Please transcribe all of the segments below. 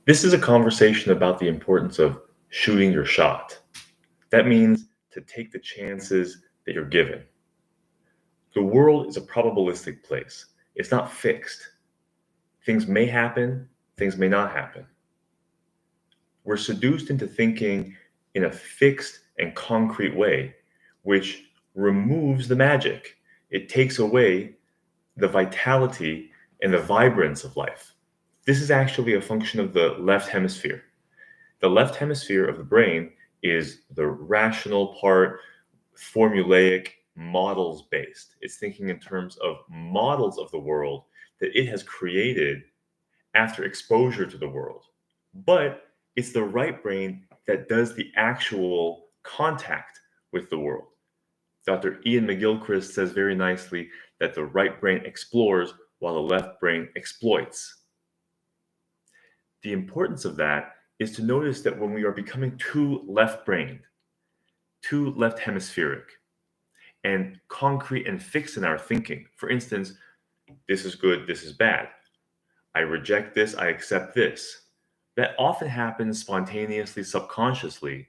This is a conversation about the importance of shooting your shot. That means to take the chances that you're given. The world is a probabilistic place. It's not fixed. Things may happen, things may not happen. We're seduced into thinking in a fixed and concrete way, which removes the magic. It takes away the vitality and the vibrance of life. This is actually a function of the left hemisphere. The left hemisphere of the brain is the rational part, formulaic, models based. It's thinking in terms of models of the world that it has created after exposure to the world. But it's the right brain that does the actual contact with the world. Dr. Ian McGilchrist says very nicely that the right brain explores while the left brain exploits. The importance of that is to notice that when we are becoming too left brained, too left hemispheric, and concrete and fixed in our thinking, for instance, this is good, this is bad, I reject this, I accept this, that often happens spontaneously, subconsciously,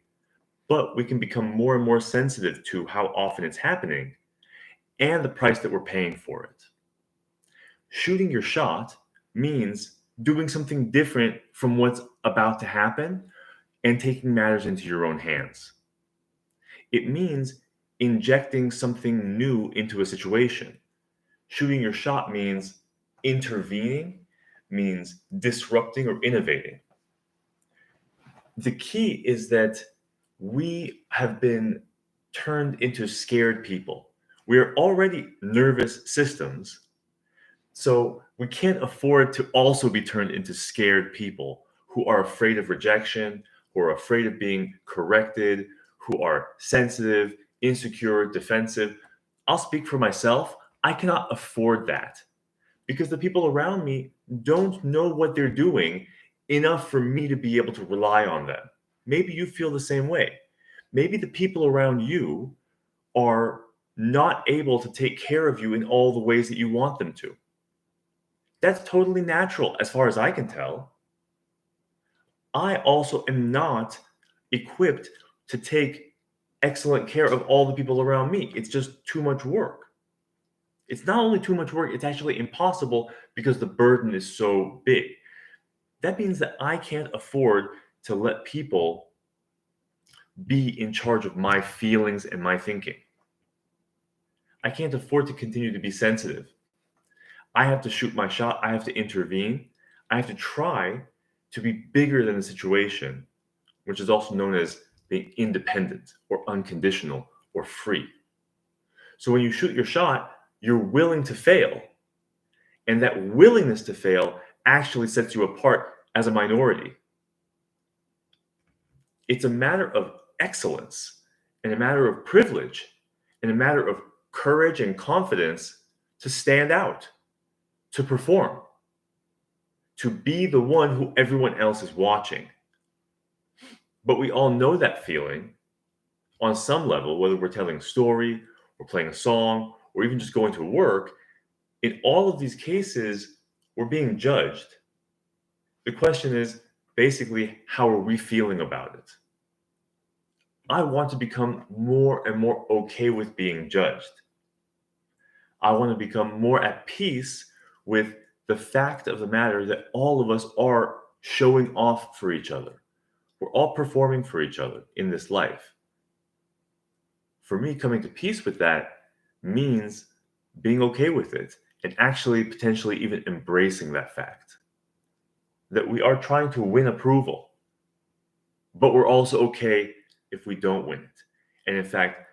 but we can become more and more sensitive to how often it's happening and the price that we're paying for it. Shooting your shot means doing something different from what's about to happen and taking matters into your own hands. It means injecting something new into a situation. Shooting your shot means intervening, means disrupting or innovating. The key is that we have been turned into scared people. We are already nervous systems, so we can't afford to also be turned into scared people who are afraid of rejection, who are afraid of being corrected, who are sensitive, insecure, defensive. I'll speak for myself. I cannot afford that because the people around me don't know what they're doing enough for me to be able to rely on them. Maybe you feel the same way. Maybe the people around you are not able to take care of you in all the ways that you want them to. That's totally natural as far as I can tell. I also am not equipped to take excellent care of all the people around me. It's just too much work. It's not only too much work, it's actually impossible because the burden is so big. That means that I can't afford to let people be in charge of my feelings and my thinking. I can't afford to continue to be sensitive. I have to shoot my shot. I have to intervene. I have to try to be bigger than the situation, which is also known as being independent or unconditional or free. So when you shoot your shot, you're willing to fail. And that willingness to fail actually sets you apart as a minority. It's a matter of excellence and a matter of privilege and a matter of courage and confidence to stand out, to perform, to be the one who everyone else is watching. But we all know that feeling on some level, whether we're telling a story or playing a song or even just going to work. In all of these cases, we're being judged. The question is basically, how are we feeling about it? I want to become more and more okay with being judged. I want to become more at peace with the fact of the matter that all of us are showing off for each other. We're all performing for each other in this life. For me, coming to peace with that means being okay with it and actually potentially even embracing that fact that we are trying to win approval, but we're also okay if we don't win it. And in fact,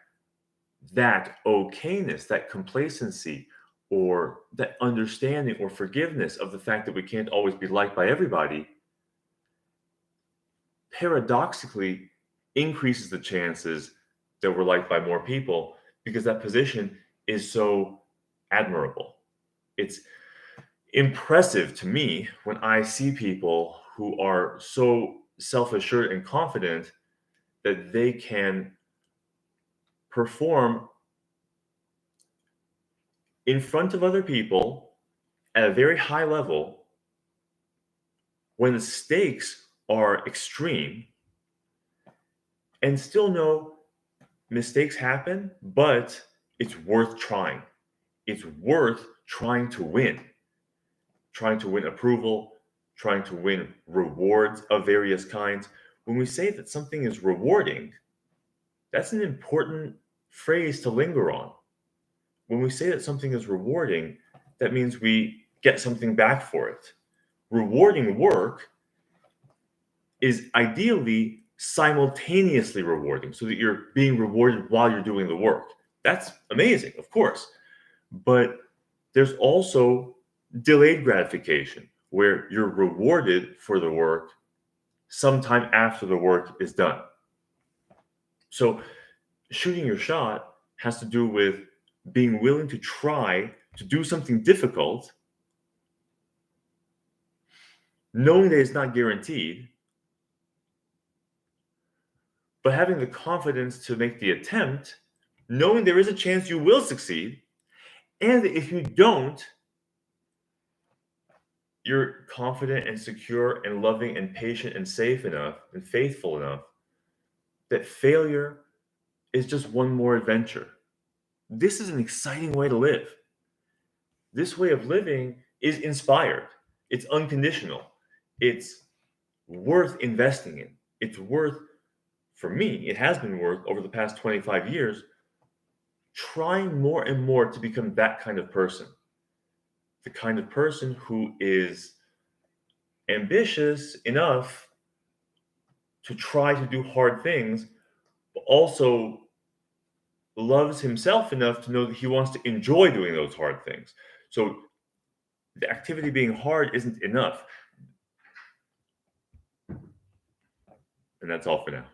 that okayness, that complacency, or that understanding or forgiveness of the fact that we can't always be liked by everybody, paradoxically increases the chances that we're liked by more people because that position is so admirable. It's impressive to me when I see people who are so self-assured and confident that they can perform in front of other people at a very high level when the stakes are extreme, and still know mistakes happen, but it's worth trying. It's worth trying to win approval, trying to win rewards of various kinds. When we say that something is rewarding, that's an important phrase to linger on. When we say that something is rewarding, that means we get something back for it. Rewarding work is ideally simultaneously rewarding, so that you're being rewarded while you're doing the work. That's amazing, of course. But there's also delayed gratification, where you're rewarded for the work sometime after the work is done. So shooting your shot has to do with being willing to try to do something difficult, knowing that it's not guaranteed, but having the confidence to make the attempt, knowing there is a chance you will succeed, and that if you don't, you're confident and secure and loving and patient and safe enough and faithful enough that failure is just one more adventure. This is an exciting way to live. This way of living is inspired, it's unconditional, it's worth investing in. It's worth, for me, it has been worth over the past 25 years, trying more and more to become that kind of person. The kind of person who is ambitious enough to try to do hard things, but also loves himself enough to know that he wants to enjoy doing those hard things. So the activity being hard isn't enough. And that's all for now.